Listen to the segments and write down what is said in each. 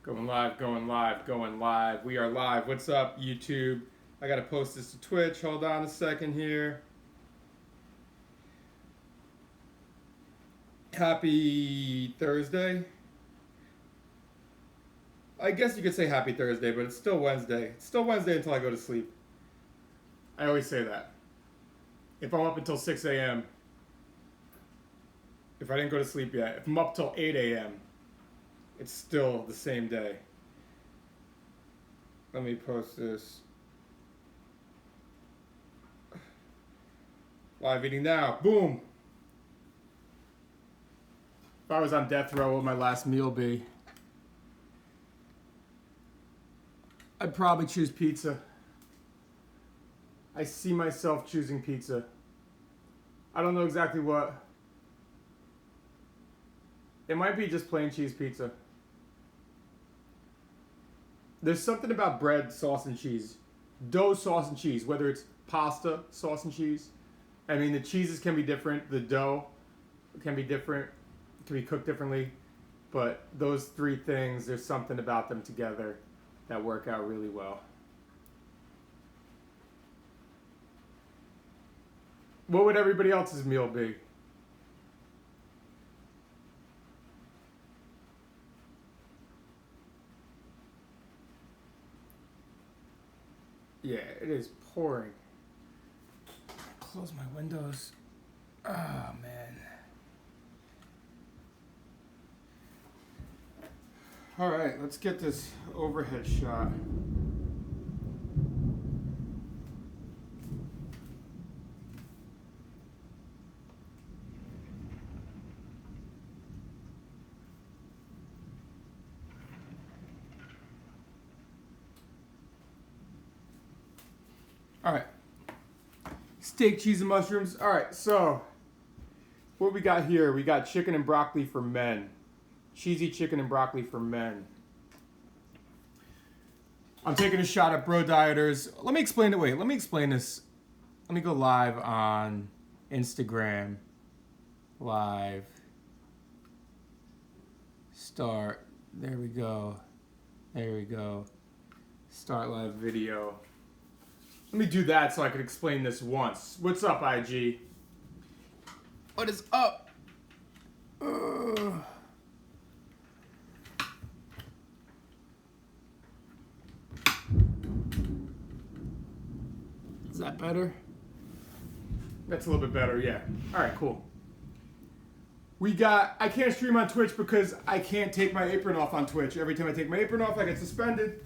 Going live, going live, going live. We are live. What's up, YouTube? I gotta post this to Twitch. Hold on a second here. Happy Thursday. I guess you could say happy Thursday, but it's still Wednesday. It's still Wednesday until I go to sleep. I always say that. If I'm up until 6 a.m., if I didn't go to sleep yet, if I'm up till 8 a.m., it's still the same day. Let me post this. Live eating now. Boom. If I was on death row, what would my last meal be? I'd probably choose pizza. I see myself choosing pizza. I don't know exactly what. It might be just plain cheese pizza. There's something about bread, sauce, and cheese. Dough, sauce, and cheese. Whether it's pasta, sauce, and cheese. I mean, the cheeses can be different. The dough can be different. It can be cooked differently. But those three things, there's something about them together that work out really well. What would everybody else's meal be? Yeah, it is pouring. Close my windows. Oh, man. All right, let's get this overhead shot. All right. Steak, cheese, and mushrooms. All right, so what we got here? We got chicken and broccoli for men. Cheesy chicken and broccoli for men. I'm taking a shot at Bro Dieters. Let me explain it. Wait, let me explain this. Let me go live on Instagram. Live. Start. There we go. There we go. Start live video. Let me do that so I can explain this once. What's up, IG? What is up? Is that better? That's a little bit better, yeah. All right, cool. I can't stream on Twitch because I can't take my apron off on Twitch. Every time I take my apron off, I get suspended.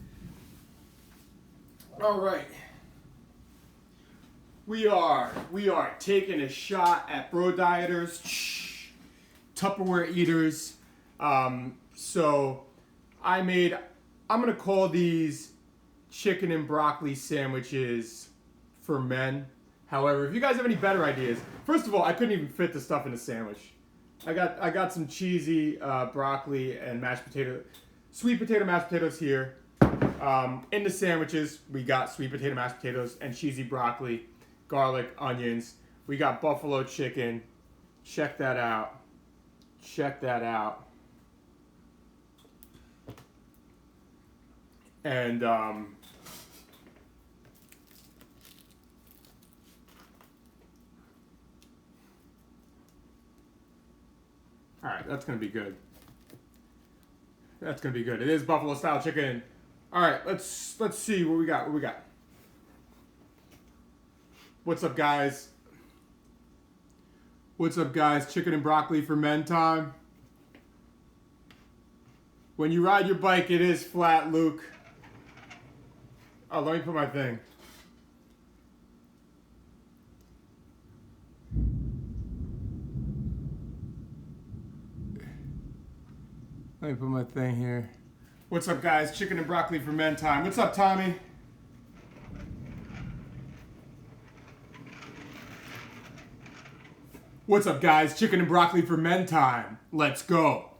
All right. We are taking a shot at Bro Dieters, Tupperware eaters. So I'm gonna call these chicken and broccoli sandwiches for men. However, if you guys have any better ideas, first of all, I couldn't even fit the stuff in a sandwich. I got some cheesy broccoli and sweet potato mashed potatoes here. In the sandwiches, we got sweet potato mashed potatoes and cheesy broccoli. Garlic, onions. We got buffalo chicken. Check that out. Check that out. And all right, that's gonna be good. That's gonna be good. It is buffalo style chicken. All right, let's see what we got. What we got? What's up, guys? What's up, guys? Chicken and broccoli for men time. When you ride your bike, it is flat, Luke. Oh, let me put my thing. Let me put my thing here. What's up, guys? Chicken and broccoli for men time. What's up, Tommy? What's up, guys? Chicken and broccoli for men time. Let's go.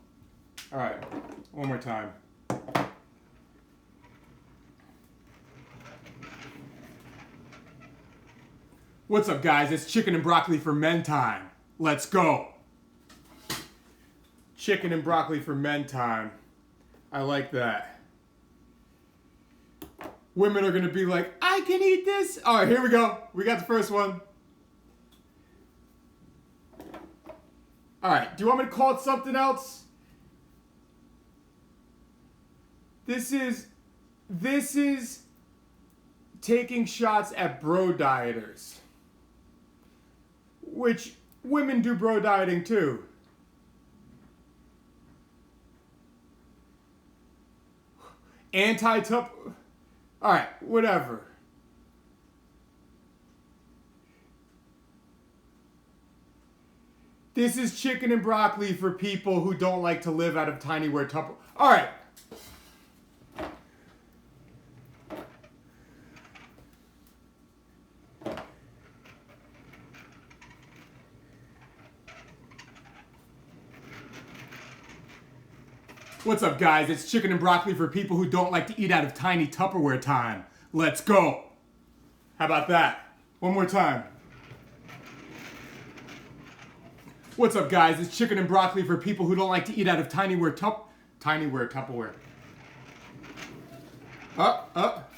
All right, one more time. What's up, guys? It's chicken and broccoli for men time. Let's go. Chicken and broccoli for men time. I like that. Women are going to be like, I can eat this. All right, here we go. We got the first one. All right, do you want me to call it something else? This is taking shots at bro dieters, which women do bro dieting too. Anti-tup. All right, whatever. This is chicken and broccoli for people who don't like to live out of tinyware Tupperware. All right. What's up, guys? It's chicken and broccoli for people who don't like to eat out of tiny Tupperware time. Let's go. How about that? One more time. What's up, guys? It's chicken and broccoli for people who don't like to eat out of tinyware Tupperware. Up.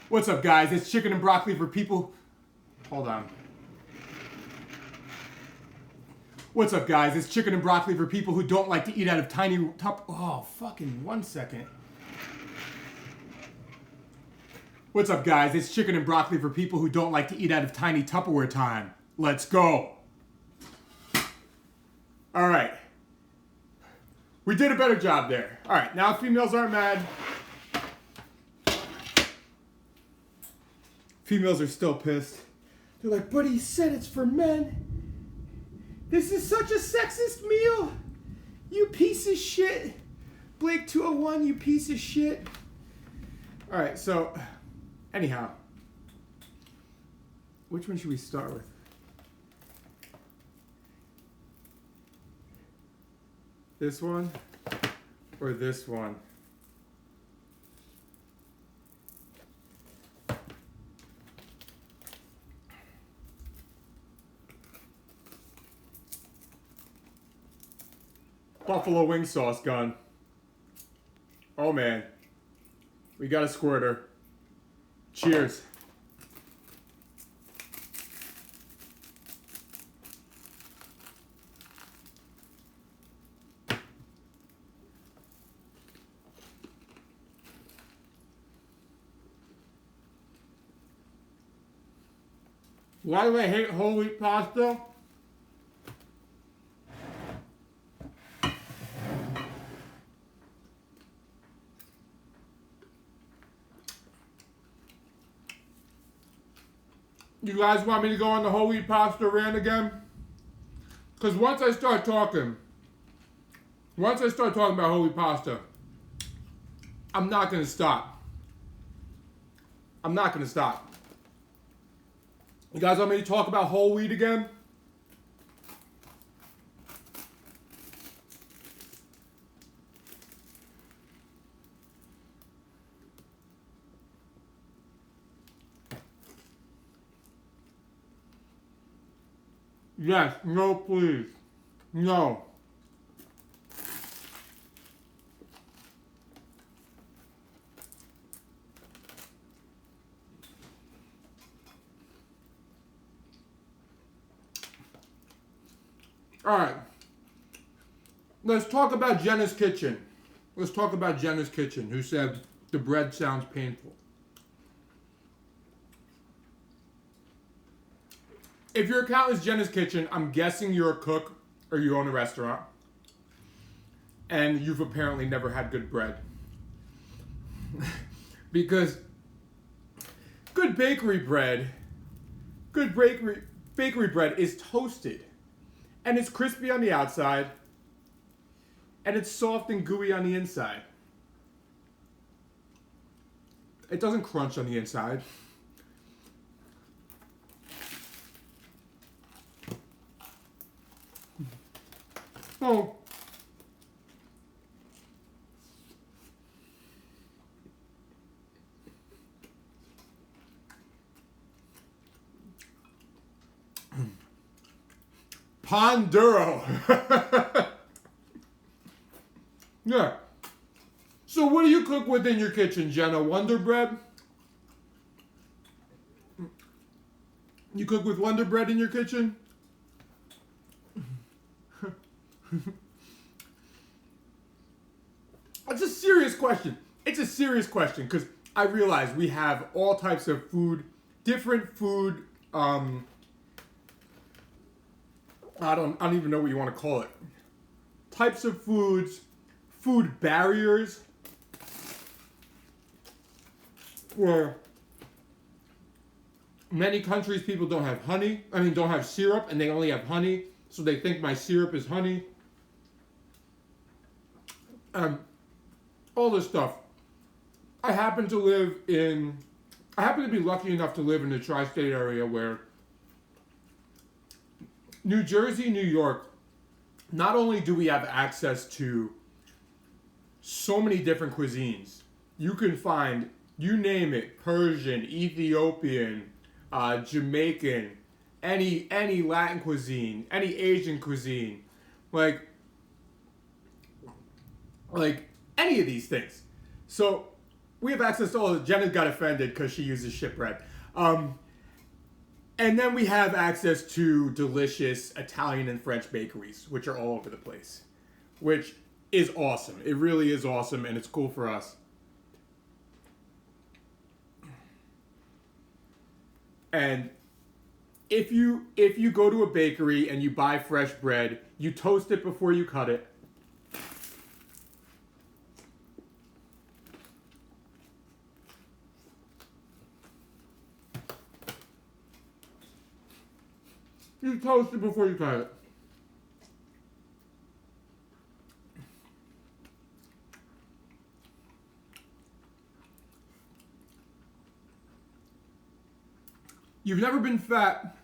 What's up, guys? It's chicken and broccoli for people... Hold on. What's up, guys? It's chicken and broccoli for people who don't like to eat out of tiny Oh, fucking 1 second. What's up, guys? It's chicken and broccoli for people who don't like to eat out of tiny Tupperware time. Let's go. All right. We did a better job there. All right, now females aren't mad. Females are still pissed. They're like, but he said it's for men. This is such a sexist meal. You piece of shit. Blake 201, you piece of shit. All right, so anyhow, which one should we start with? This one or this one? Buffalo wing sauce gun. Oh man. We got a squirter. Cheers. Why do I hate whole wheat pasta? You guys want me to go on the whole wheat pasta rant again? Because once I start talking about whole wheat pasta, I'm not going to stop. I'm not going to stop. You guys want me to talk about whole wheat again? Yes, no, please. No. All right. Let's talk about Jenna's Kitchen. Let's talk about Jenna's Kitchen, who said the bread sounds painful. If your account is Jenna's Kitchen, I'm guessing you're a cook or you own a restaurant. And you've apparently never had good bread. Because good bakery bread is toasted. And it's crispy on the outside. And it's soft and gooey on the inside. It doesn't crunch on the inside. Oh. Ponduro. Yeah. So what do you cook with in your kitchen, Jenna? Wonder Bread? You cook with Wonder Bread in your kitchen? It's a serious question. It's a serious question because I realize we have all types of food, different food. I don't even know what you want to call it. Types of foods, food barriers, where many countries people don't have honey. Don't have syrup, and they only have honey, so they think my syrup is honey. All this stuff. I happen to be lucky enough to live in the tri-state area where New Jersey, New York, not only do we have access to so many different cuisines, you can find, you name it, Persian, Ethiopian, Jamaican, any Latin cuisine, any Asian cuisine, like any of these things. So we have access to all of it. Jenna got offended because she uses shit bread. And then we have access to delicious Italian and French bakeries, which are all over the place, which is awesome. It really is awesome, and it's cool for us. And if you go to a bakery and you buy fresh bread, you toast it before you cut it. You toast it before you cut it. You've never been fat.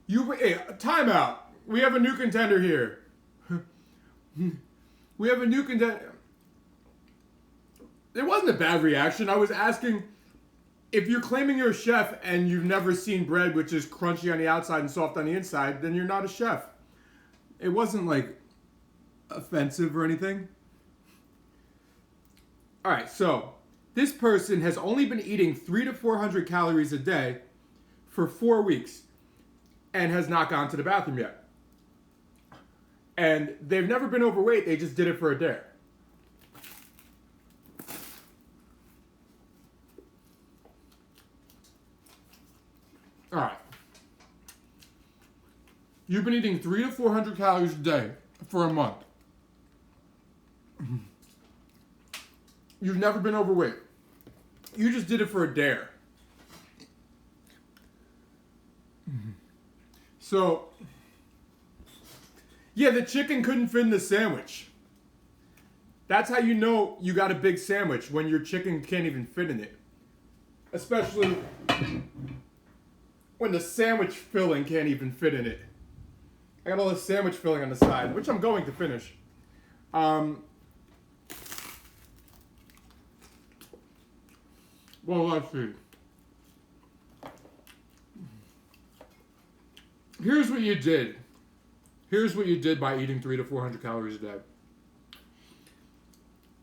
Hey, time out. We have a new contender here. We have a new contender. It wasn't a bad reaction. I was asking, if you're claiming you're a chef and you've never seen bread which is crunchy on the outside and soft on the inside, then you're not a chef. It wasn't like offensive or anything. All right, so this person has only been eating 300 to 400 calories a day for 4 weeks and has not gone to the bathroom yet. And they've never been overweight, they just did it for a dare. All right. You've been eating 300 to 400 calories a day for a month. You've never been overweight. You just did it for a dare. So, yeah, the chicken couldn't fit in the sandwich. That's how you know you got a big sandwich, when your chicken can't even fit in it. Especially when the sandwich filling can't even fit in it. I got all the sandwich filling on the side, which I'm going to finish. Well, let's see. Here's what you did. Here's what you did by eating 300 to 400 calories a day.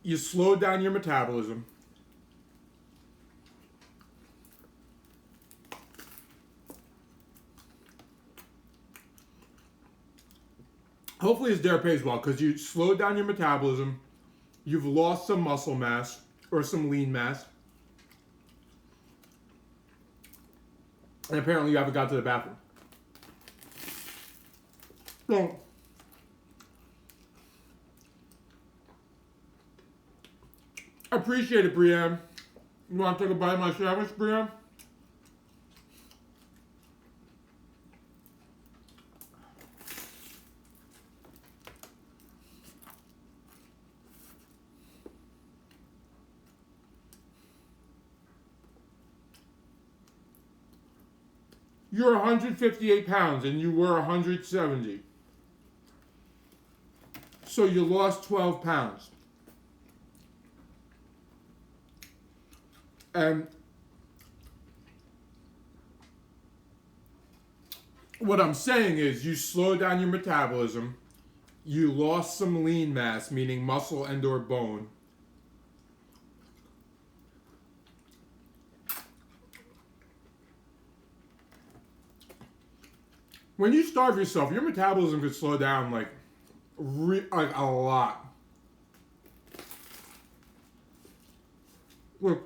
You slowed down your metabolism. Hopefully this dare pays well, because you slowed down your metabolism, you've lost some muscle mass, or some lean mass, and apparently you haven't got to the bathroom. So, I appreciate it, Brienne. You want to take a bite of my sandwich, Brienne? You're 158 pounds and you were 170. So you lost 12 pounds. And what I'm saying is you slow down your metabolism, you lost some lean mass, meaning muscle and or bone. When you starve yourself, your metabolism could slow down like a lot. Look.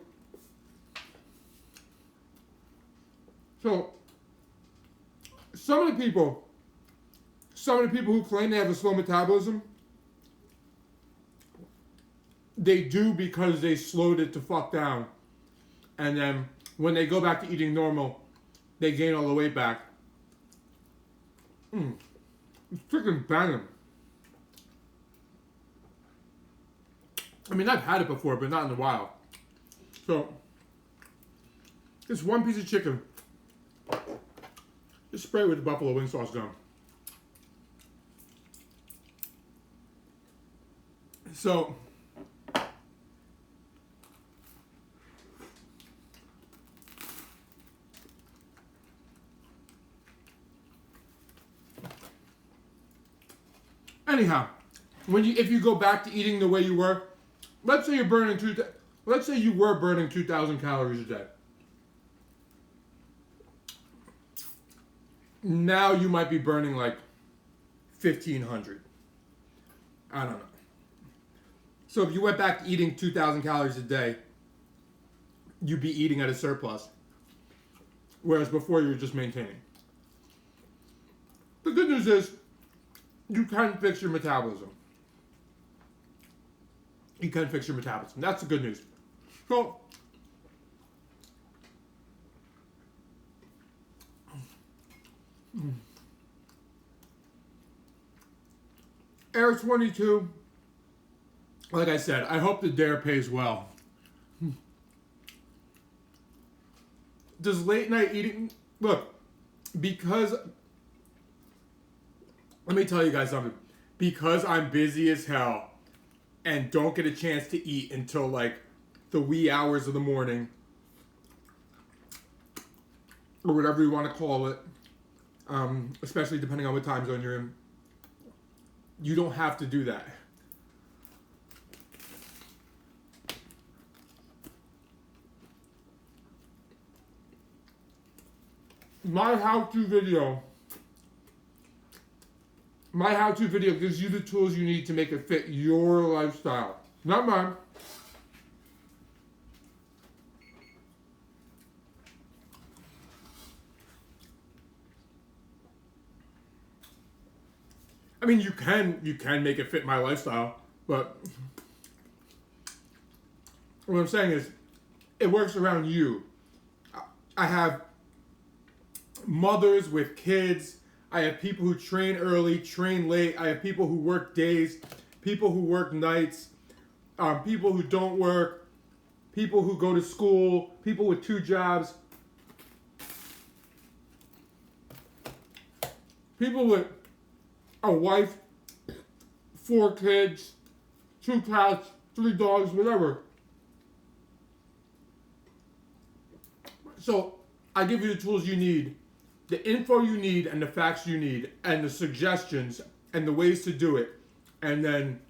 So, some of the people who claim they have a slow metabolism, they do because they slowed it to fuck down. And then when they go back to eating normal, they gain all the weight back. It's freaking banging. I mean, I've had it before, but not in a while. So, it's one piece of chicken. Just spray it with the buffalo wing sauce down. So, anyhow, if you go back to eating the way you were, let's say you were burning 2,000 calories a day. Now you might be burning like 1,500. I don't know. So if you went back to eating 2,000 calories a day, you'd be eating at a surplus. Whereas before you were just maintaining. The good news is, you can fix your metabolism. You can fix your metabolism. That's the good news. So, Air 22, like I said, I hope the dare pays well. Does late night eating, look, because, let me tell you guys something. Because I'm busy as hell and don't get a chance to eat until like the wee hours of the morning, or whatever you want to call it, especially depending on what time zone you're in, you don't have to do that. My how-to video gives you the tools you need to make it fit your lifestyle, not mine. I mean, you can make it fit my lifestyle, but what I'm saying is, it works around you. I have mothers with kids. I have people who train early, train late. I have people who work days, people who work nights, people who don't work, people who go to school, people with 2 jobs, people with a wife, 4 kids, 2 cats, 3 dogs, whatever. So I give you the tools you need, the info you need, and the facts you need, and the suggestions and the ways to do it, and then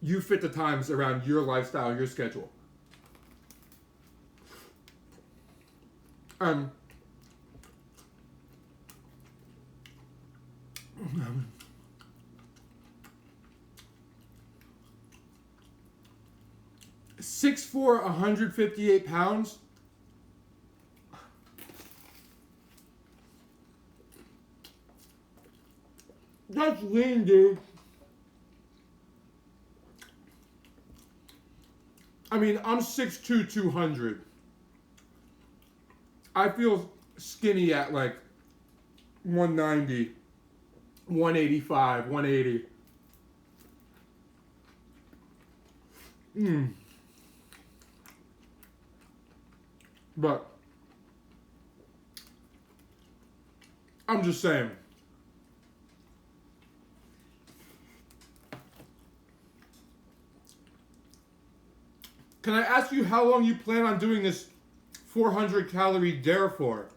you fit the times around your lifestyle, your schedule. $6'4", 158 pounds. That's lean, dude. I mean, I'm 6'2", 200. I feel skinny at like 190, 185, 180. But I'm just saying. Can I ask you how long you plan on doing this 400 calorie dare for?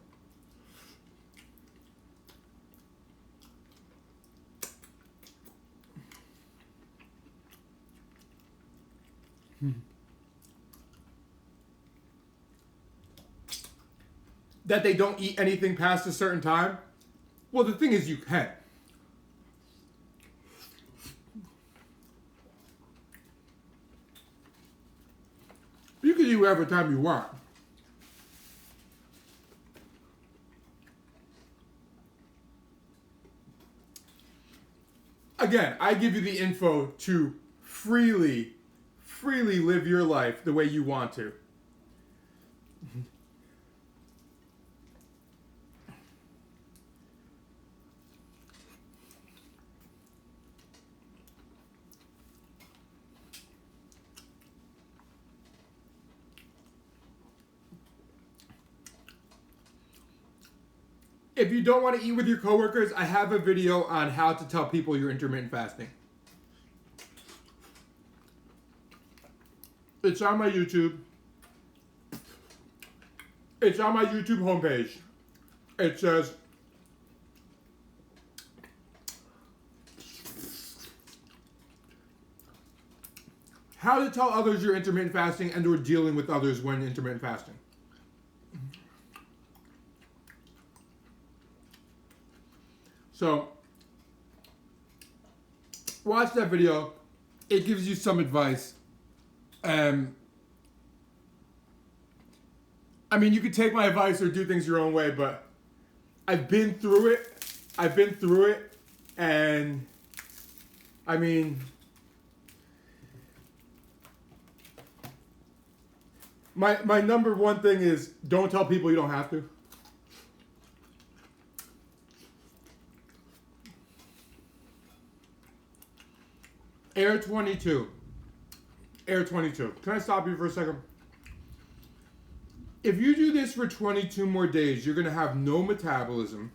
that they don't eat anything past a certain time. Well, the thing is, you can. You can eat whatever time you want. Again, I give you the info to freely live your life the way you want to. If you don't want to eat with your coworkers, I have a video on how to tell people you're intermittent fasting. It's on my YouTube. It's on my YouTube homepage. It says, how to tell others you're intermittent fasting and or dealing with others when intermittent fasting. So, watch that video. It gives you some advice. I mean, you could take my advice or do things your own way, but I've been through it. And I mean, my number one thing is don't tell people you don't have to. Air 22. Can I stop you for a second? If you do this for 22 more days, you're going to have no metabolism.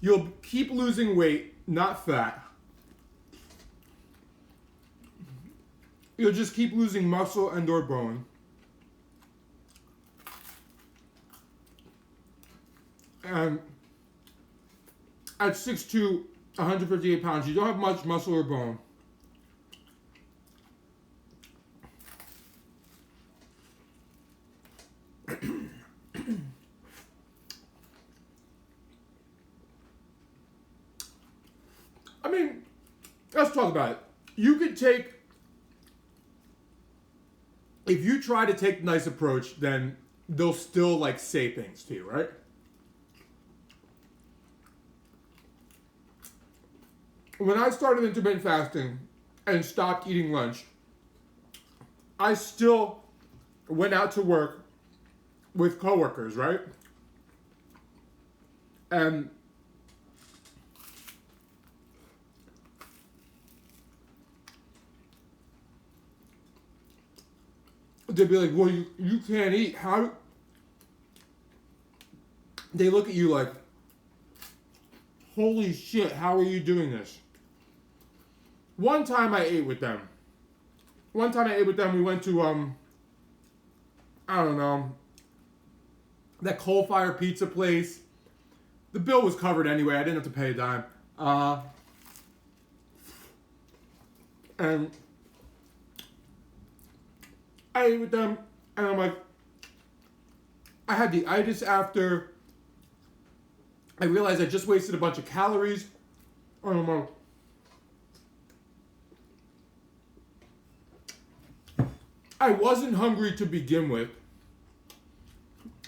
You'll keep losing weight, not fat. You'll just keep losing muscle and or bone. And at 6'2", 158 pounds, you don't have much muscle or bone. I mean, let's talk about it. You could take, if you try to take the nice approach, then they'll still like say things to you, right? When I started intermittent fasting and stopped eating lunch, I still went out to work with coworkers, right? And they'd be like, well, you can't eat. How? They look at you like, holy shit, how are you doing this? One time I ate with them. We went to, I don't know, that coal-fire pizza place. The bill was covered anyway. I didn't have to pay a dime. And I ate with them, and I'm like, I had the itis after. I realized I just wasted a bunch of calories. I don't know. I wasn't hungry to begin with.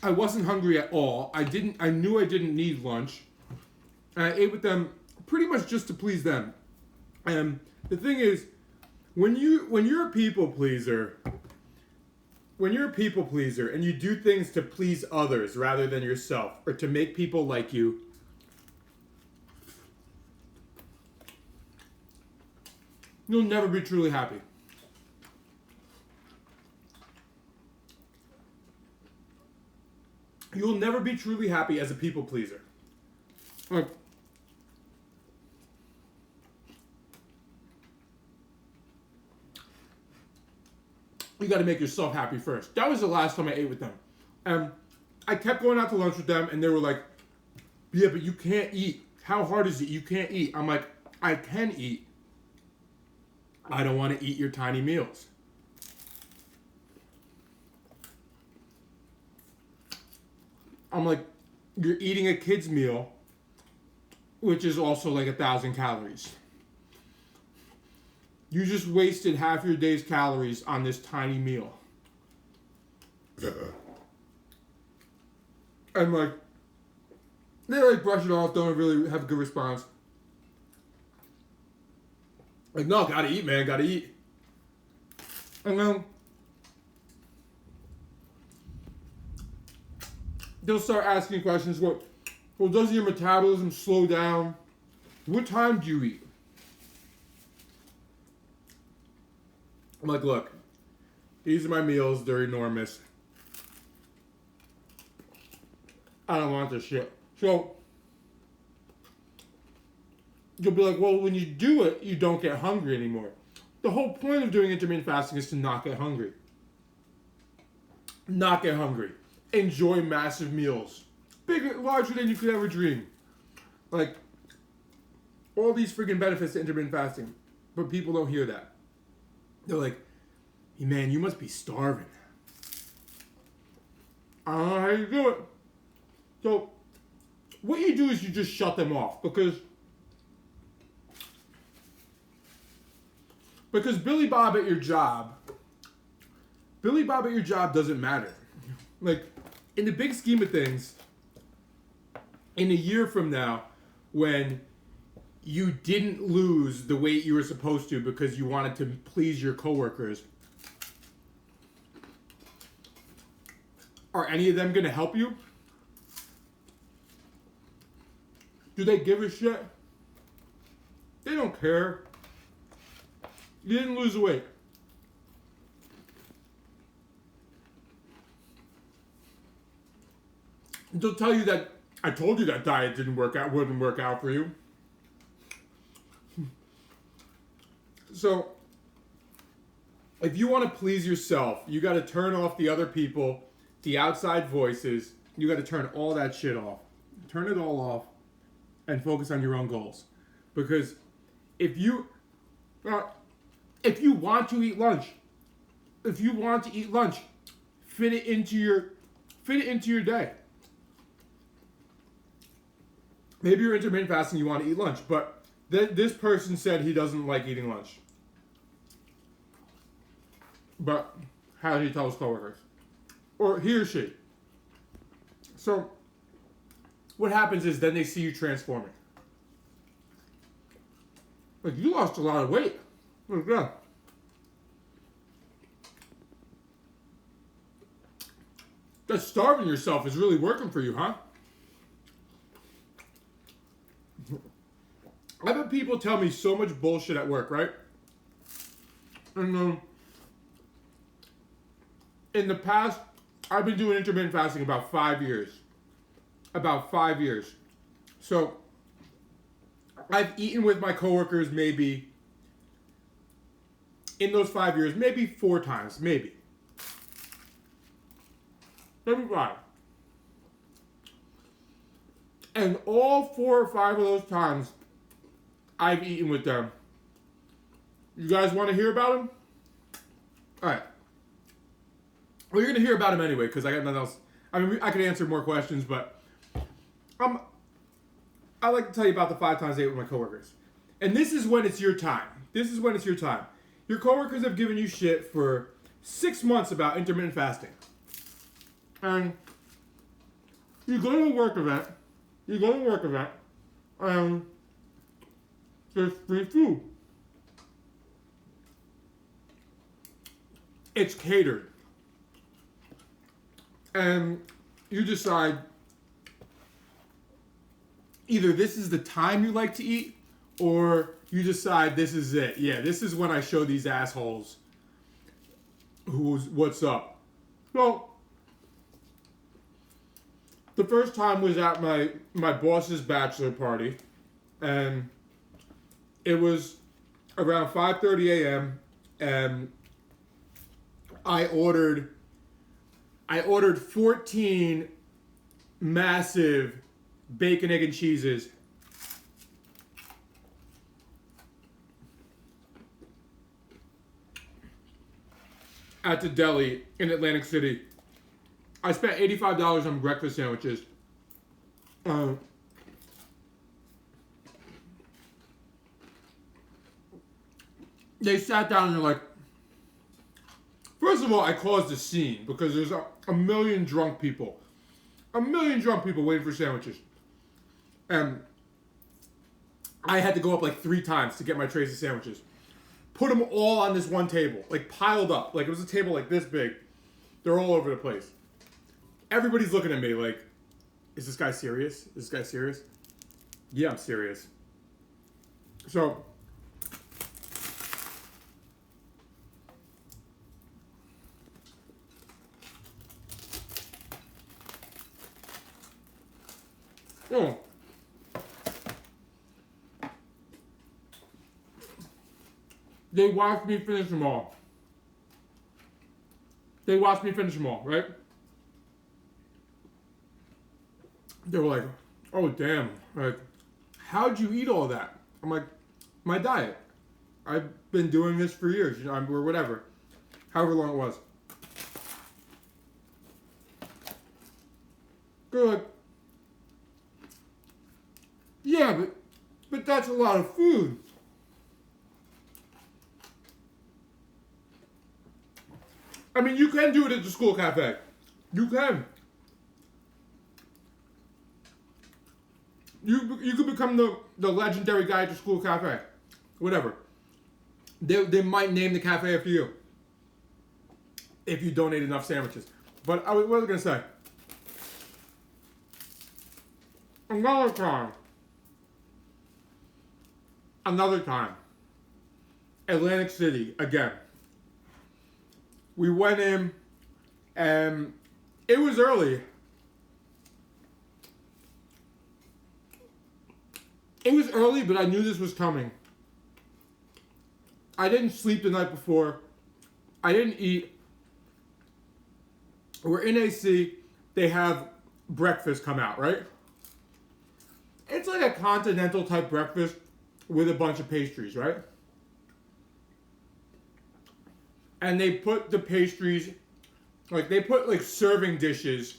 I wasn't hungry at all. I knew I didn't need lunch. And I ate with them pretty much just to please them. And the thing is, when you're a people pleaser, and you do things to please others rather than yourself, or to make people like you, you'll never be truly happy. You'll never be truly happy as a people pleaser. Like, you got to make yourself happy first. That was the last time I ate with them. I kept going out to lunch with them, and they were like, yeah, but you can't eat. How hard is it? You can't eat. I'm like, I can eat. I don't want to eat your tiny meals. I'm like, you're eating a kid's meal, which is also like 1,000 calories. You just wasted half your day's calories on this tiny meal. And like, they like brush it off, don't really have a good response. Like, no, gotta eat, man, gotta eat. And then they'll start asking questions. Well, does your metabolism slow down? What time do you eat? I'm like, look, these are my meals. They're enormous. I don't want this shit. So you'll be like, well, when you do it, you don't get hungry anymore. The whole point of doing intermittent fasting is to not get hungry. Not get hungry. Enjoy massive meals. Bigger, larger than you could ever dream. Like, all these freaking benefits to intermittent fasting. But people don't hear that. They're like, hey man, you must be starving. I don't know how you do it. So, what you do is you just shut them off. Because Billy Bob at your job doesn't matter. Like, in the big scheme of things, in a year from now, when you didn't lose the weight you were supposed to because you wanted to please your coworkers, are any of them going to help you? Do they give a shit? They don't care. You didn't lose the weight. They'll tell you that I told you that diet wouldn't work out for you. So, if you want to please yourself, you got to turn off the other people, the outside voices. You got to turn all that shit off. Turn it all off and focus on your own goals. Because if you want to eat lunch, fit it into your day. Maybe you're intermittent fasting, you want to eat lunch, but this person said he doesn't like eating lunch. But how did he tell his coworkers? Or he or she. So, what happens is then they see you transforming. Like, you lost a lot of weight. Like, yeah. That starving yourself is really working for you, huh? I've had people tell me so much bullshit at work, right? And in the past, I've been doing intermittent fasting about 5 years. So, I've eaten with my coworkers maybe, in those 5 years, maybe 4 times, maybe 5. And all 4 or 5 of those times, I've eaten with them. You guys want to hear about them? Alright. Well, you're going to hear about them anyway, because I got nothing else. I mean, I could answer more questions, but I like to tell you about the 5 times I ate with my coworkers. And this is when it's your time. Your coworkers have given you shit for 6 months about intermittent fasting. And you go to a work event, and there's free food. It's catered. And you decide either this is the time you like to eat, or you decide this is it. Yeah, this is when I show these assholes what's up. So, the first time was at my boss's bachelor party, and it was around 5:30 a.m. and I ordered 14 massive bacon, egg, and cheeses. At the deli in Atlantic City. I spent $85 on breakfast sandwiches. They sat down and they're like, first of all, I caused a scene because there's a million drunk people. A million drunk people waiting for sandwiches. And I had to go up like 3 times to get my trays of sandwiches. Put them all on this one table, like piled up. Like it was a table like this big. They're all over the place. Everybody's looking at me like, is this guy serious? Is this guy serious? Yeah, I'm serious. So, oh. They watched me finish them all. They watched me finish them all, right? They were like, oh, damn. Like, how'd you eat all that? I'm like, my diet. I've been doing this for years, you know, or whatever. However long it was. They're like, yeah, but that's a lot of food. I mean, you can do it at the school cafe. You can. You could become the legendary guy at the school cafe. Whatever. They might name the cafe after you. If you donate enough sandwiches. But what was I going to say? Another time. Atlantic City, again. We went in, and it was early. It was early, but I knew this was coming. I didn't sleep the night before. I didn't eat. We're in AC. They have breakfast come out, right? It's like a continental type breakfast with a bunch of pastries, right? And they put the pastries, like they put like serving dishes.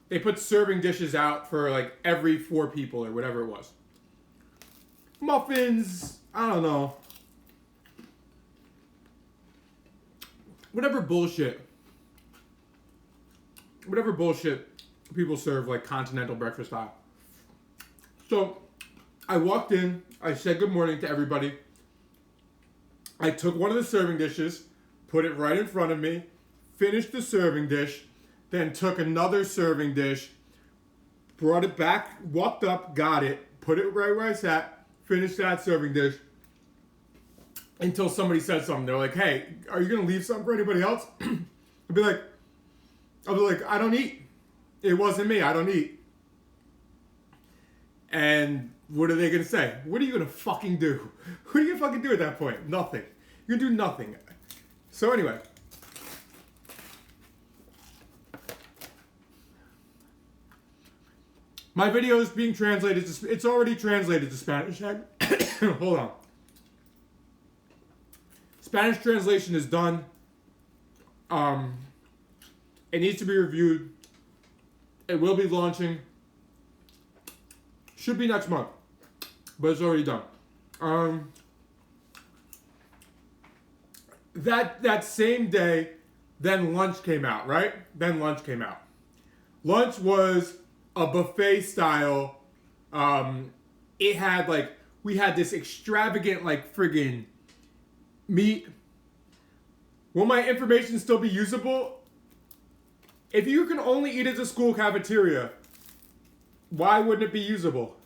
They put serving dishes out for like every 4 people or whatever it was. Muffins, I don't know. Whatever bullshit people serve like continental breakfast style. So I walked in, I said good morning to everybody. I took one of the serving dishes, put it right in front of me, finished the serving dish, then took another serving dish, brought it back, walked up, got it, put it right where I sat, finished that serving dish, until somebody said something. They're like, hey, are you going to leave something for anybody else? I'll be like, I don't eat. It wasn't me, I don't eat. And what are they going to say? What are you going to fucking do? What are you going to fucking do at that point? Nothing. You're going to do nothing. So anyway. My video is being translated to... It's already translated to Spanish. Hold on. Spanish translation is done. It needs to be reviewed. It will be launching. Should be next month. But it's already done. That same day, then lunch came out, right? Lunch was a buffet style. It had like, we had this extravagant like friggin' meat. Will my information still be usable? If you can only eat at the school cafeteria, why wouldn't it be usable?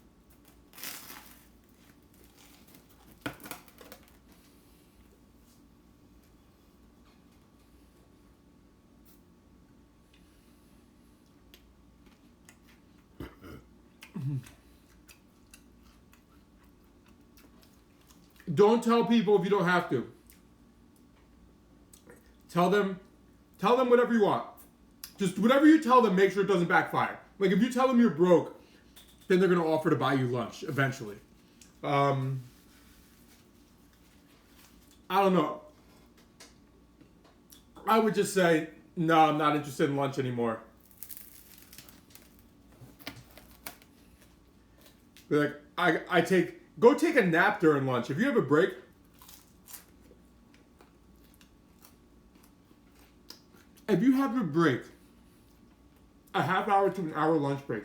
Don't tell people if you don't have to. Tell them whatever you want. Just whatever you tell them, make sure it doesn't backfire. Like if you tell them you're broke, then they're gonna offer to buy you lunch eventually. I don't know. I would just say, no, I'm not interested in lunch anymore. Like go take a nap during lunch. If you have a break, a half hour to an hour lunch break,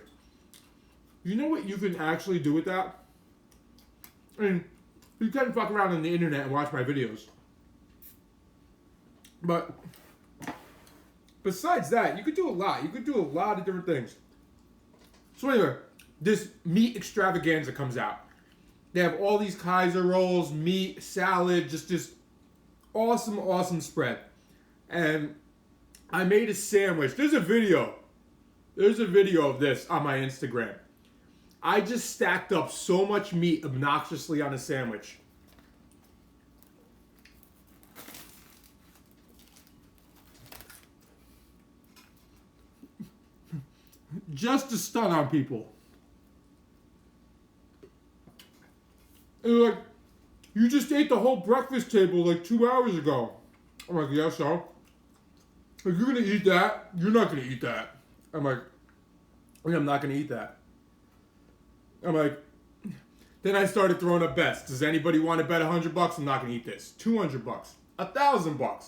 you know what you can actually do with that? I mean, you can fuck around on the internet and watch my videos. But besides that, you could do a lot. You could do a lot of different things. So anyway, this meat extravaganza comes out. They have all these Kaiser rolls, meat, salad, just this awesome, awesome spread. And I made a sandwich. There's a video of this on my Instagram. I just stacked up so much meat obnoxiously on a sandwich. Just to stun on people. And they're like, you just ate the whole breakfast table like 2 hours ago. I'm like, yeah, so? Like, you're gonna eat that? You're not gonna eat that. I'm like, I'm not gonna eat that. I'm like, then I started throwing up bets. Does anybody want to bet $100? I'm not gonna eat this. $200, $1,000.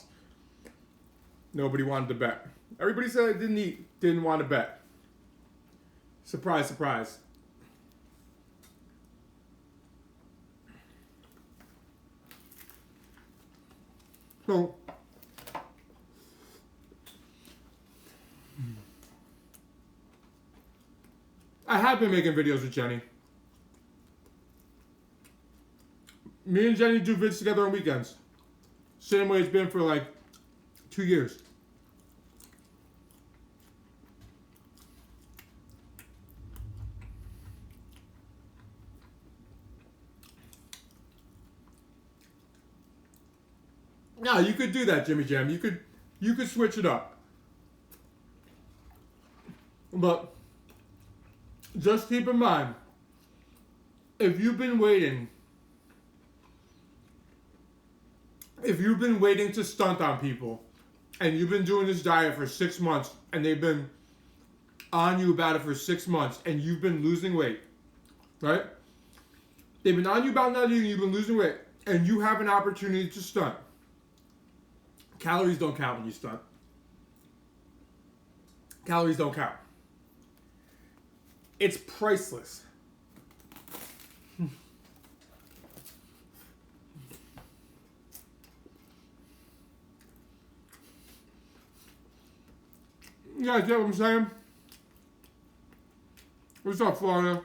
Nobody wanted to bet. Everybody said I didn't want to bet. Surprise, surprise. So, I have been making videos with Jenny. Me and Jenny do vids together on weekends. Same way it's been for like 2 years. No, you could do that, Jimmy Jam. You could switch it up. But just keep in mind, if you've been waiting to stunt on people, and you've been doing this diet for 6 months, and they've been on you about it for 6 months, and you've been losing weight, right? They've been on you about it, and you've been losing weight, and you have an opportunity to stunt. Calories don't count when you stunt. Calories don't count. It's priceless. You guys get what I'm saying? What's up, Florida?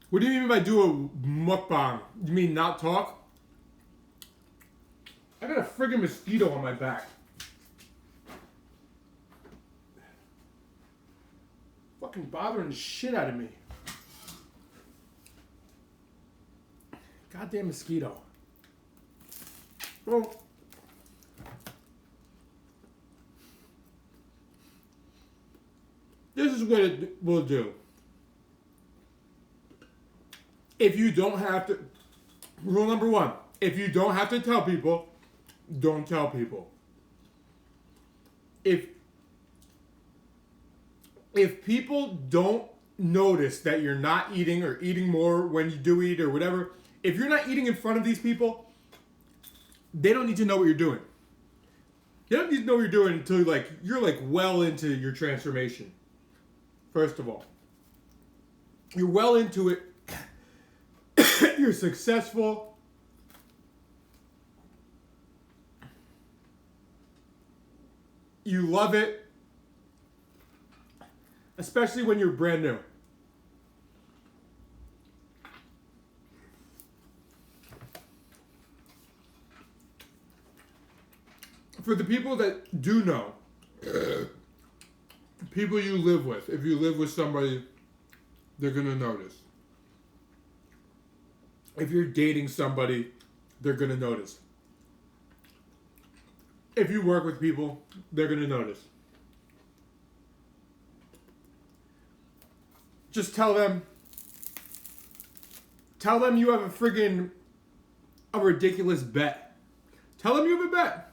What do you mean by do a mukbang? You mean not talk? I got a friggin' mosquito on my back. Fucking bothering the shit out of me. Goddamn mosquito. Well, this is what it will do. If you don't have to, rule number 1, if you don't have to tell people, don't tell people. If people don't notice that you're not eating or eating more when you do eat or whatever, if you're not eating in front of these people, they don't need to know what you're doing. They don't need to know what you're doing until you're well into your transformation. First of all, you're well into it. You're successful. You love it. Especially when you're brand new. For the people that do know, people you live with, if you live with somebody, they're going to notice. If you're dating somebody, they're going to notice. If you work with people, they're going to notice. Just tell them you have a ridiculous bet. Tell them you have a bet.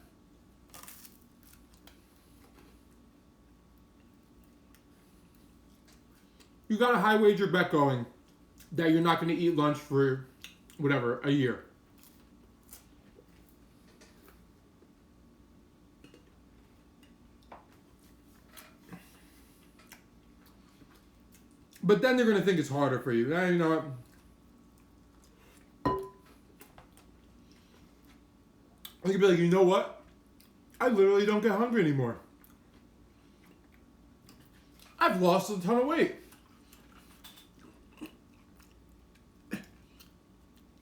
you got a high wager bet going that you're not going to eat lunch for whatever, a year. But then they're going to think it's harder for you. You know what? You can be like, you know what? I literally don't get hungry anymore. I've lost a ton of weight.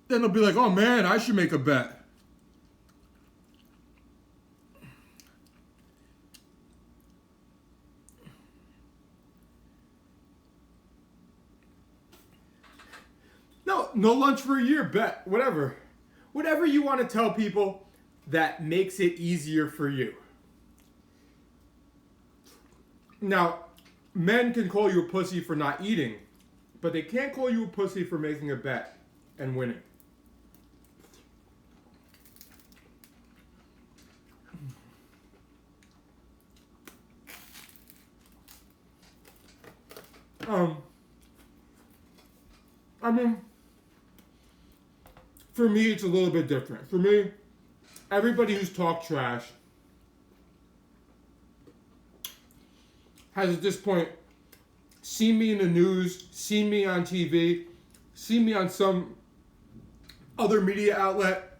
Then they'll be like, oh man, I should make a bet. No lunch for a year, bet, whatever. Whatever you want to tell people that makes it easier for you. Now, men can call you a pussy for not eating, but they can't call you a pussy for making a bet and winning. I mean, for me, it's a little bit different. For me, everybody who's talked trash has at this point seen me in the news, seen me on TV, seen me on some other media outlet.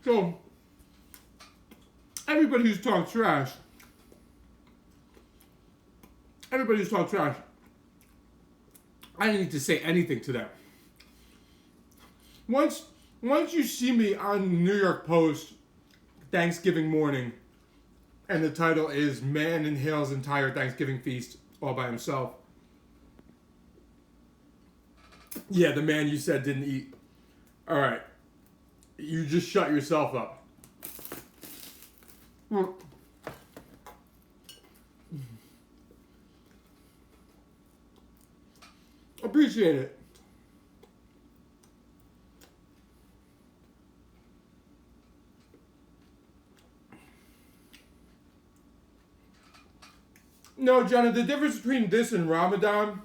So, everybody who's talked trash, I didn't need to say anything to them. Once you see me on the New York Post Thanksgiving morning, and the title is "Man Inhales Entire Thanksgiving Feast All by Himself." Yeah, the man you said didn't eat. All right. You just shut yourself up. Appreciate it. No, Johnny, the difference between this and Ramadan,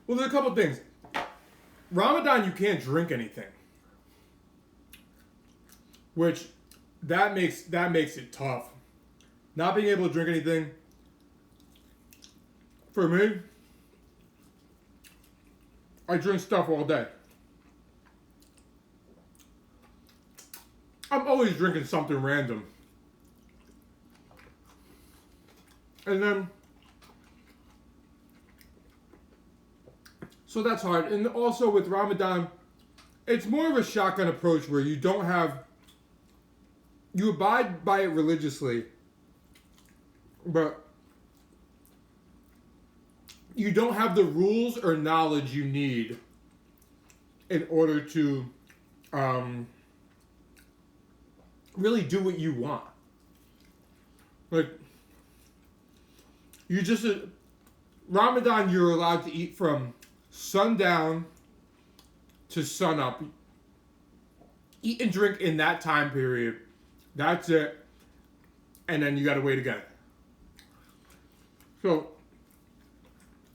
well, there's a couple things. Ramadan, you can't drink anything, which that makes it tough. Not being able to drink anything, for me, I drink stuff all day. I'm always drinking something random. And then, so that's hard. And also with Ramadan, it's more of a shotgun approach where you abide by it religiously, but you don't have the rules or knowledge you need in order to really do what you want. Like, Ramadan, you're allowed to eat from sundown to sunup. Eat and drink in that time period. That's it. And then you gotta wait again. So,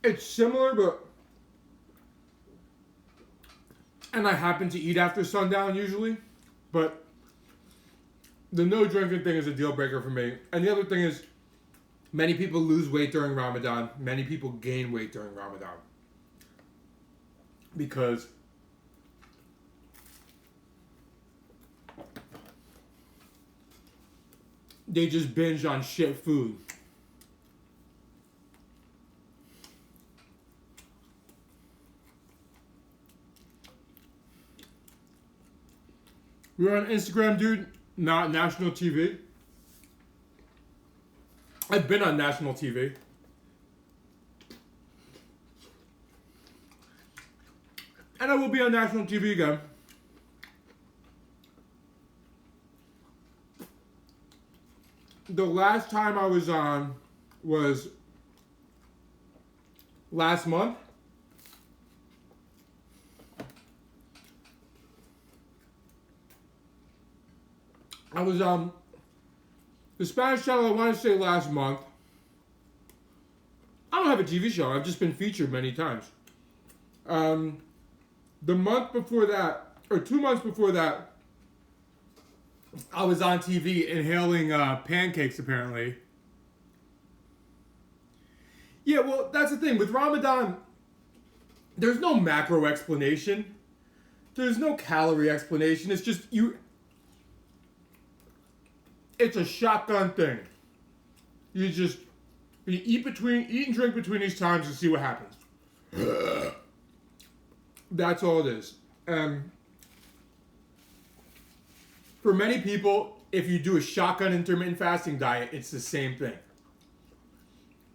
it's similar, but... And I happen to eat after sundown usually. But the no drinking thing is a deal breaker for me. And the other thing is, many people lose weight during Ramadan. Many people gain weight during Ramadan. Because they just binge on shit food. We're on Instagram, dude, not national TV. I've been on national TV. And I will be on national TV again. The last time I was on was last month. I was the Spanish channel, I want to say last month. I don't have a TV show. I've just been featured many times. The month before that, or 2 months before that, I was on TV inhaling pancakes, apparently. Yeah, well, that's the thing. With Ramadan, there's no macro explanation. There's no calorie explanation. It's just it's a shotgun thing. You eat and drink between these times and see what happens. That's all it is. For many people, if you do a shotgun intermittent fasting diet, it's the same thing.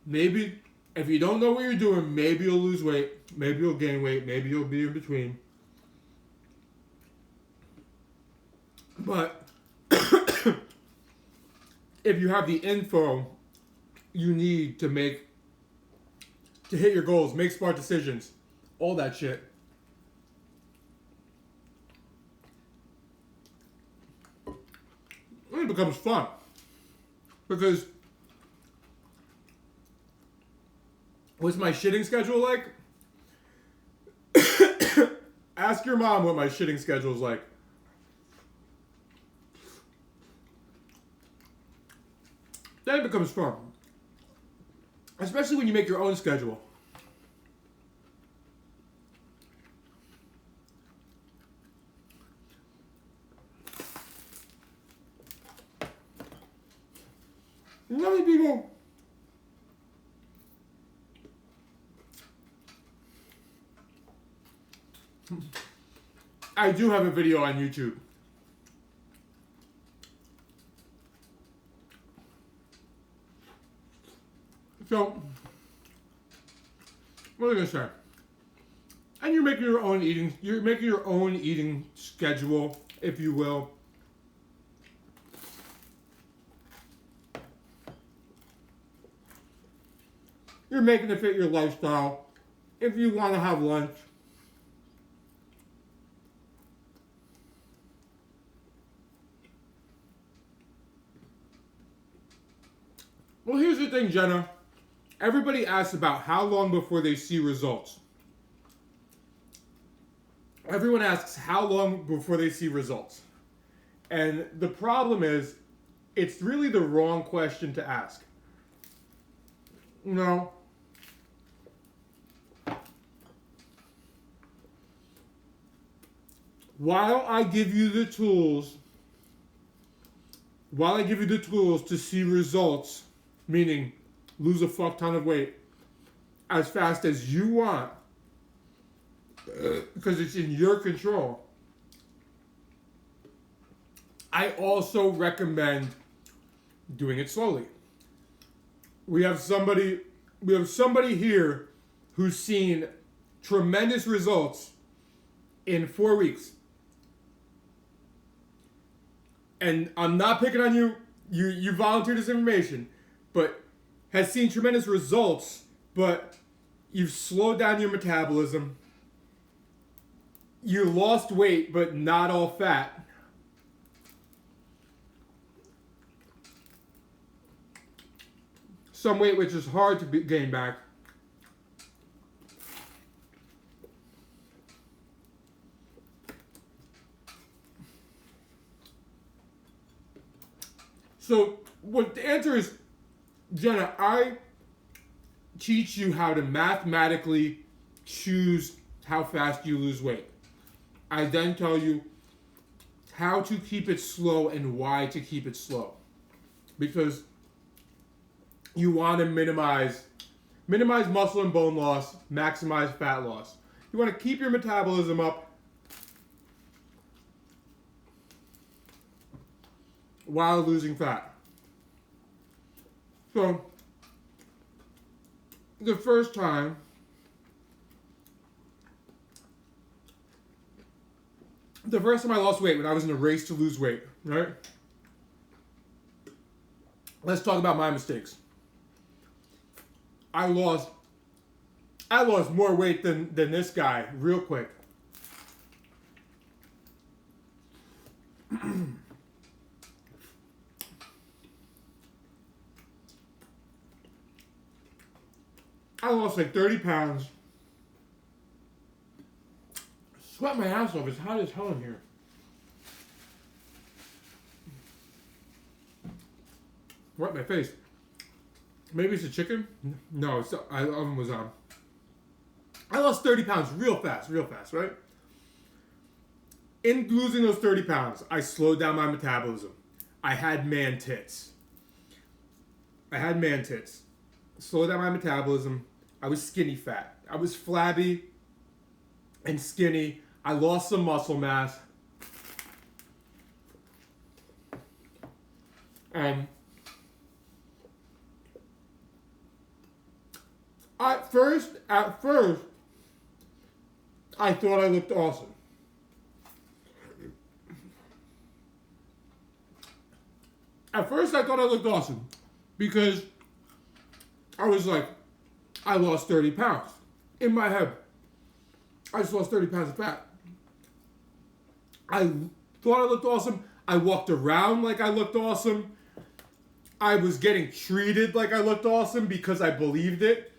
Maybe, if you don't know what you're doing, maybe you'll lose weight, maybe you'll gain weight, maybe you'll be in between. But if you have the info you need to hit your goals, make smart decisions, all that shit, it becomes fun. Because what's my shitting schedule like? Ask your mom what my shitting schedule is like. Then it becomes fun. Especially when you make your own schedule. Many people I do have a video on YouTube. So, what was I gonna say? And you're making your own eating schedule, if you will. You're making it fit your lifestyle. If you want to have lunch, well, here's the thing, Jenna. Everybody asks about how long before they see results. Everyone asks how long before they see results. And the problem is, it's really the wrong question to ask. You know, while I give you the tools to see results, meaning lose a fuck ton of weight as fast as you want, because it's in your control, I also recommend doing it slowly. We have somebody here who's seen tremendous results in 4 weeks. And I'm not picking on you. You volunteered this information, but has seen tremendous results, but you've slowed down your metabolism. You lost weight, but not all fat. Some weight which is hard to gain back. So, what the answer is, Jenna, I teach you how to mathematically choose how fast you lose weight. I then tell you how to keep it slow and why to keep it slow. Because you want to minimize muscle and bone loss, maximize fat loss. You want to keep your metabolism up while losing fat. So, the first time I lost weight, when I was in a race to lose weight, right? Let's talk about my mistakes. I lost more weight than this guy real quick. I lost like 30 pounds. Sweat my ass off. It's hot as hell in here. What, my face? Maybe it's the chicken? No, it's the oven was on. I lost 30 pounds real fast, right? In losing those 30 pounds, I slowed down my metabolism. I had man tits. Slowed down my metabolism. I was skinny fat. I was flabby and skinny. I lost some muscle mass. At first, I thought I looked awesome. At first, I thought I looked awesome because I was like, I lost 30 pounds. In my head, I just lost 30 pounds of fat. I thought I looked awesome. I walked around like I looked awesome. I was getting treated like I looked awesome because I believed it.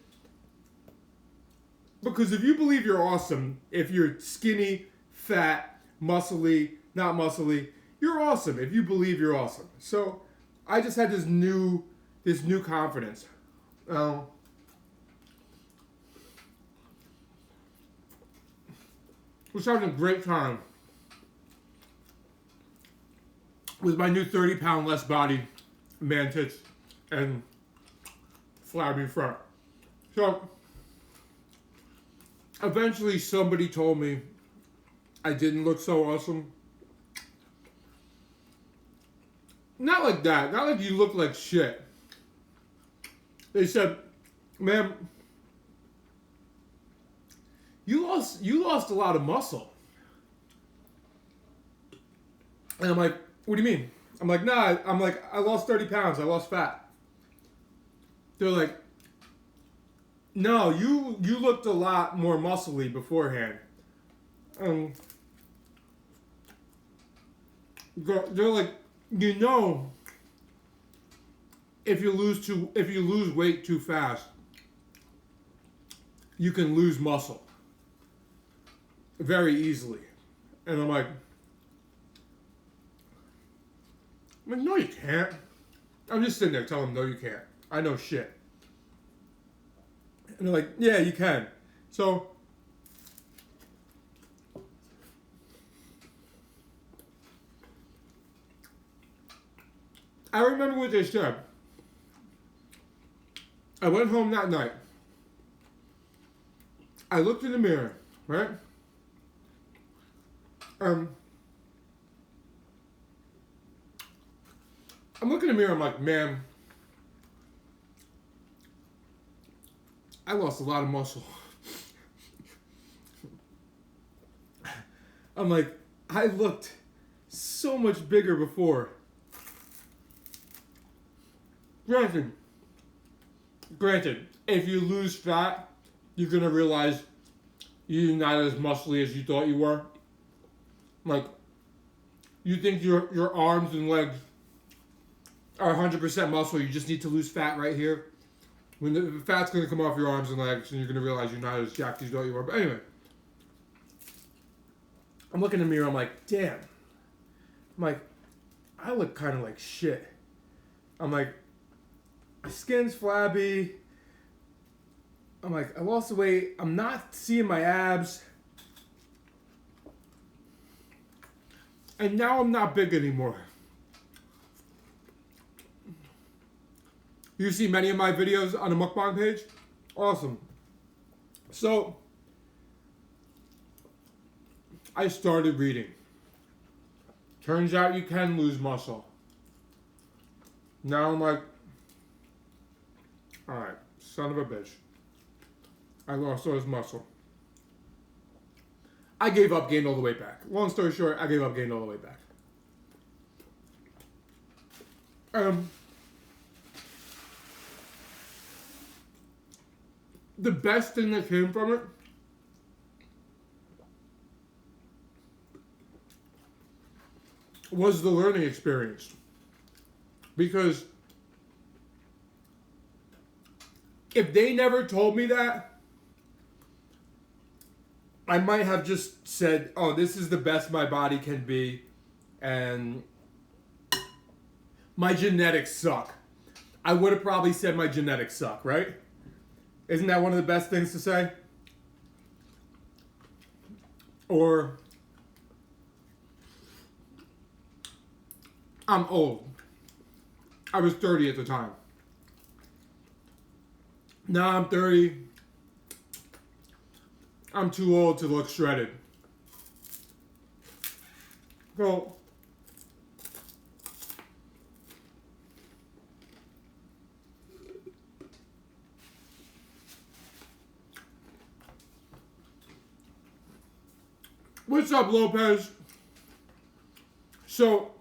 Because if you believe you're awesome, if you're skinny, fat, muscly, not muscly, you're awesome if you believe you're awesome. So I just had this new confidence. Was having a great time with my new 30-pound less body, man tits, and flabby front. So eventually somebody told me I didn't look so awesome. Not like that. Not like you look like shit. They said, "Ma'am, you lost a lot of muscle." And I'm like, "What do you mean?" I'm like, "Nah." I'm like, "I lost 30 pounds. I lost fat." They're like, "No, you looked a lot more muscly beforehand." They're like, "You know, if you lose weight too fast, you can lose muscle very easily." And I'm like, "No, you can't." I'm just sitting there telling them, "No, you can't. I know shit." And they're like, "Yeah, you can." So I remember what they said. I went home that night. I looked in the mirror, right? I'm looking in the mirror, I'm like, "Man, I lost a lot of muscle." I'm like, I looked so much bigger before. Granted, if you lose fat, you're gonna realize you're not as muscly as you thought you were. Like, you think your arms and legs are 100% muscle, you just need to lose fat right here. When the fat's gonna come off your arms and legs, and you're gonna realize you're not as jacked as you thought you were. But anyway, I'm looking in the mirror, I'm like, damn. I'm like, I look kind of like shit. I'm like, my skin's flabby. I'm like, I lost the weight. I'm not seeing my abs. And now I'm not big anymore. You see many of my videos on the Mukbang page? Awesome. So, I started reading. Turns out you can lose muscle. Now I'm like, alright, son of a bitch. I lost all this muscle. I gave up, gained all the way back. Long story short, I gave up, gained all the way back. The best thing that came from it was the learning experience. Because if they never told me that, I might have just said, oh, this is the best my body can be, and my genetics suck. I would have probably said my genetics suck, right? Isn't that one of the best things to say? Or I'm old. I was 30 at the time. Now I'm 30. I'm too old to look shredded. Well, what's up, Lopez? So,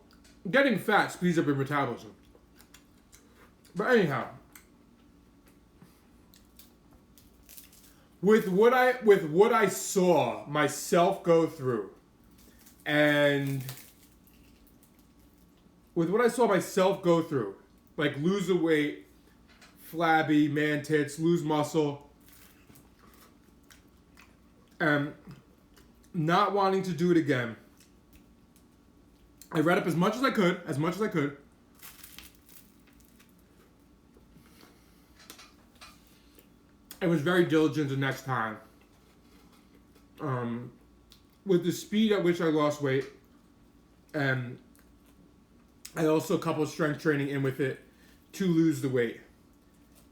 getting fat speeds up your metabolism. But anyhow, with what I saw myself go through, and with what I saw myself go through, like lose the weight, flabby, man tits, lose muscle, and not wanting to do it again, I read up as much as I could. I was very diligent the next time. With the speed at which I lost weight, and I also coupled strength training in with it to lose the weight.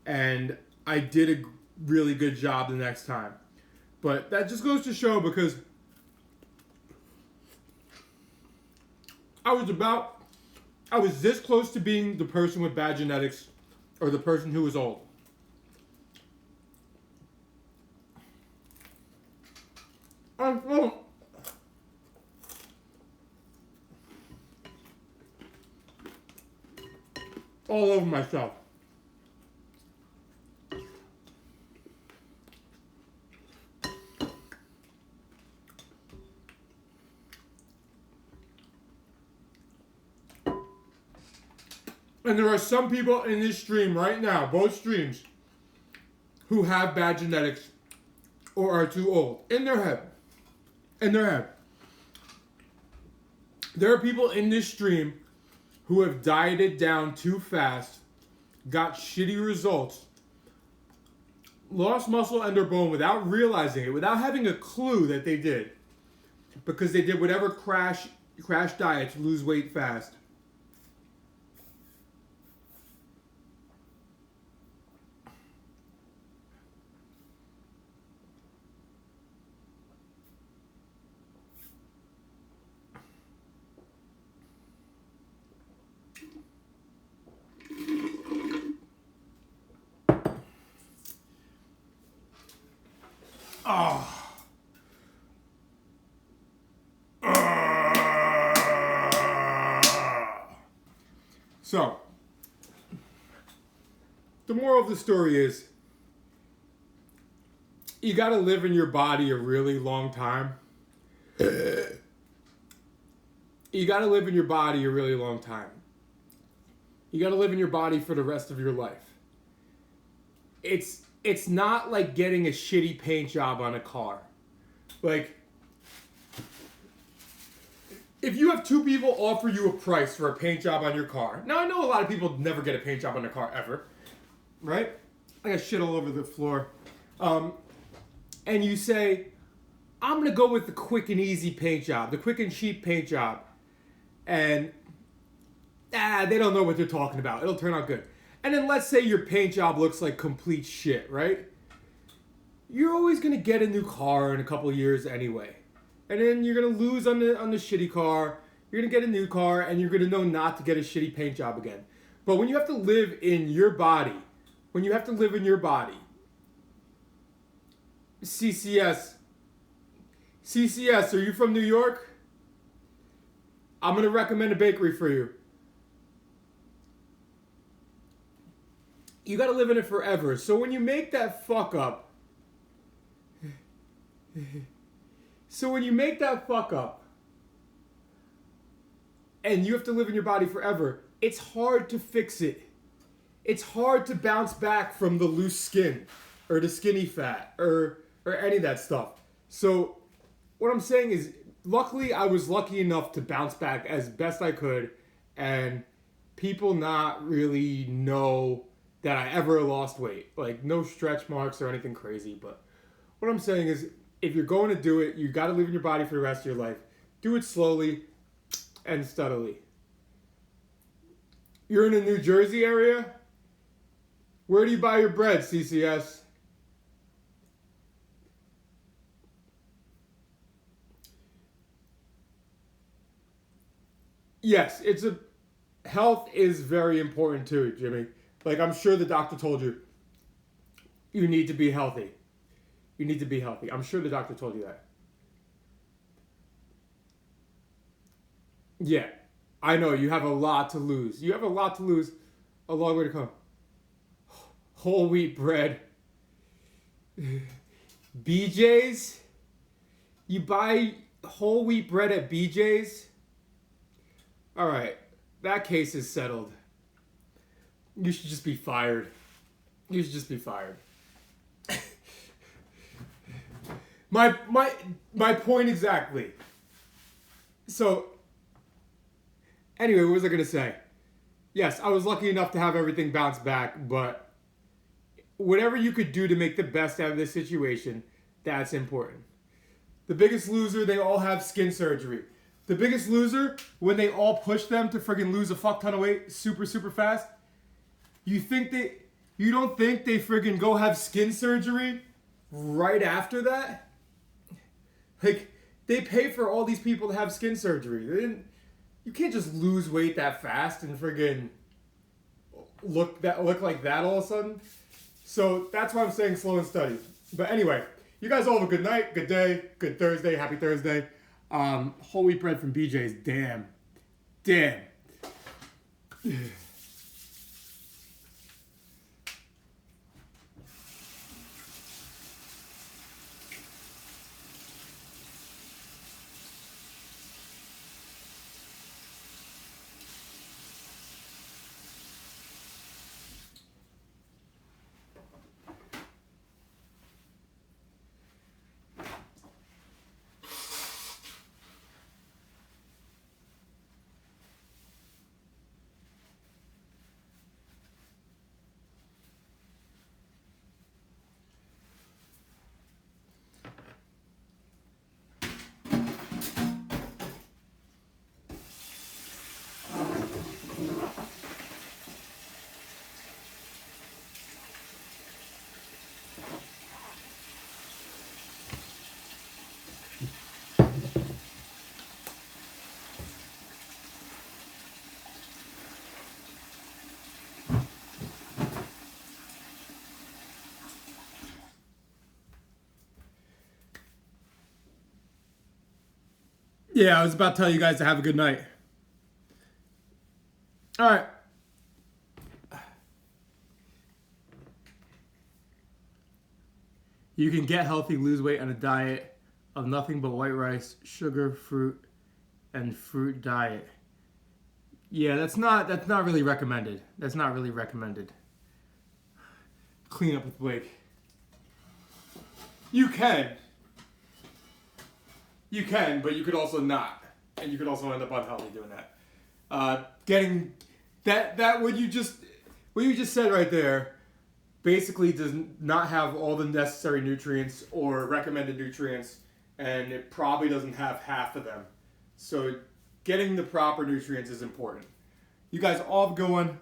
And I did a really good job the next time. But that just goes to show, because I was this close to being the person with bad genetics, or the person who was old. All over myself. And there are some people in this stream right now, both streams, who have bad genetics or are too old. In their head. There are people in this stream who have dieted down too fast, got shitty results, lost muscle and or bone without realizing it, without having a clue that they did, because they did whatever crash diet to lose weight fast. So, the moral of the story is, you gotta live in your body a really long time. You gotta live in your body a really long time. You gotta live in your body for the rest of your life. It's not like getting a shitty paint job on a car. Like, if you have two people offer you a price for a paint job on your car. Now, I know a lot of people never get a paint job on their car ever. Right? I got shit all over the floor. And you say, I'm going to go with the quick and easy paint job. The quick and cheap paint job. And, they don't know what they're talking about. It'll turn out good. And then let's say your paint job looks like complete shit, right? You're always going to get a new car in a couple of years anyway. And then you're going to lose on the shitty car. You're going to get a new car, and you're going to know not to get a shitty paint job again. But when you have to live in your body, CCS, are you from New York? I'm going to recommend a bakery for you. You got to live in it forever. So when you make that fuck up, and you have to live in your body forever, it's hard to fix it. it's hard to bounce back from the loose skin or the skinny fat or any of that stuff. So what I'm saying is, luckily I was lucky enough to bounce back as best I could, and people not really know that I ever lost weight. Like, no stretch marks or anything crazy. But what I'm saying is, if you're going to do it, you got to live in your body for the rest of your life. Do it slowly and steadily. You're in the New Jersey area? Where do you buy your bread, CCS? Yes, health is very important too, Jimmy. Like, I'm sure the doctor told you, you need to be healthy. You need to be healthy. I'm sure the doctor told you that. Yeah, I know, you have a lot to lose. You have a lot to lose, a long way to come. Whole wheat bread. BJ's? You buy whole wheat bread at BJ's? Alright, that case is settled. You should just be fired. You should just be fired. My point exactly. So, anyway, what was I going to say? Yes, I was lucky enough to have everything bounce back, but whatever you could do to make the best out of this situation, that's important. The Biggest Loser, they all have skin surgery. The Biggest Loser, when they all push them to friggin' lose a fuck ton of weight super, super fast, you don't think they friggin' go have skin surgery right after that? Like, they pay for all these people to have skin surgery. You can't just lose weight that fast and friggin' look like that all of a sudden. So that's why I'm saying slow and steady. But anyway, you guys all have a good night, good day, good Thursday, happy Thursday. Whole wheat bread from BJ's, damn. Yeah, I was about to tell you guys to have a good night. All right. You can get healthy, lose weight on a diet of nothing but white rice, sugar, fruit, and fruit diet. Yeah, that's not really recommended. That's not really recommended. Clean up with Blake. You can, but you could also not, and you could also end up unhealthy doing that. Getting that what you just said right there basically does not have all the necessary nutrients or recommended nutrients, and it probably doesn't have half of them. So getting the proper nutrients is important. You guys all have a good one.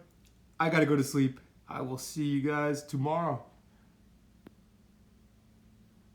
I gotta go to sleep. I will see you guys tomorrow.